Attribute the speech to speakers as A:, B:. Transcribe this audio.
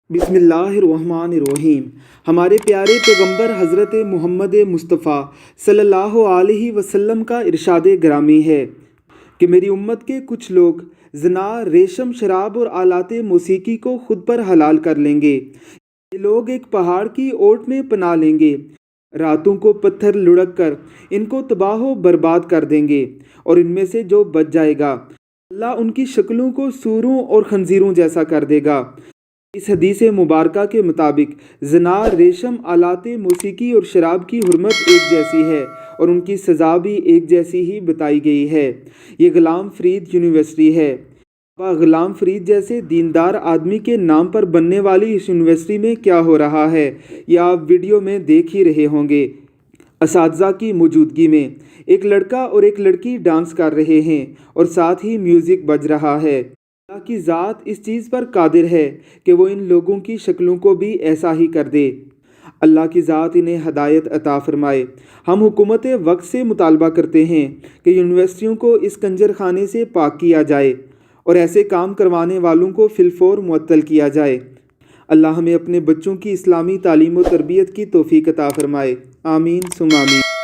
A: بسم اللہ الرحمن الرحیم۔ ہمارے پیارے پیغمبر حضرت محمد مصطفیٰ صلی اللہ علیہ وسلم کا ارشاد گرامی ہے کہ میری امت کے کچھ لوگ زنا، ریشم، شراب اور آلات موسیقی کو خود پر حلال کر لیں گے۔ یہ لوگ ایک پہاڑ کی اوٹ میں پناہ لیں گے، راتوں کو پتھر لڑک کر ان کو تباہ و برباد کر دیں گے، اور ان میں سے جو بچ جائے گا اللہ ان کی شکلوں کو سوروں اور خنزیروں جیسا کر دے گا۔ اس حدیث مبارکہ کے مطابق زنا، ریشم، آلات موسیقی اور شراب کی حرمت ایک جیسی ہے اور ان کی سزا بھی ایک جیسی ہی بتائی گئی ہے۔ یہ غلام فرید یونیورسٹی ہے۔ غلام فرید جیسے دیندار آدمی کے نام پر بننے والی اس یونیورسٹی میں کیا ہو رہا ہے یہ آپ ویڈیو میں دیکھ ہی رہے ہوں گے۔ اساتذہ کی موجودگی میں ایک لڑکا اور ایک لڑکی ڈانس کر رہے ہیں اور ساتھ ہی میوزک بج رہا ہے۔ اللہ کی ذات اس چیز پر قادر ہے کہ وہ ان لوگوں کی شکلوں کو بھی ایسا ہی کر دے۔ اللہ کی ذات انہیں ہدایت عطا فرمائے۔ ہم حکومت وقت سے مطالبہ کرتے ہیں کہ یونیورسٹیوں کو اس کنجر خانے سے پاک کیا جائے اور ایسے کام کروانے والوں کو فی الفور معطل کیا جائے۔ اللہ ہمیں اپنے بچوں کی اسلامی تعلیم و تربیت کی توفیق عطا فرمائے۔ آمین ثم آمین۔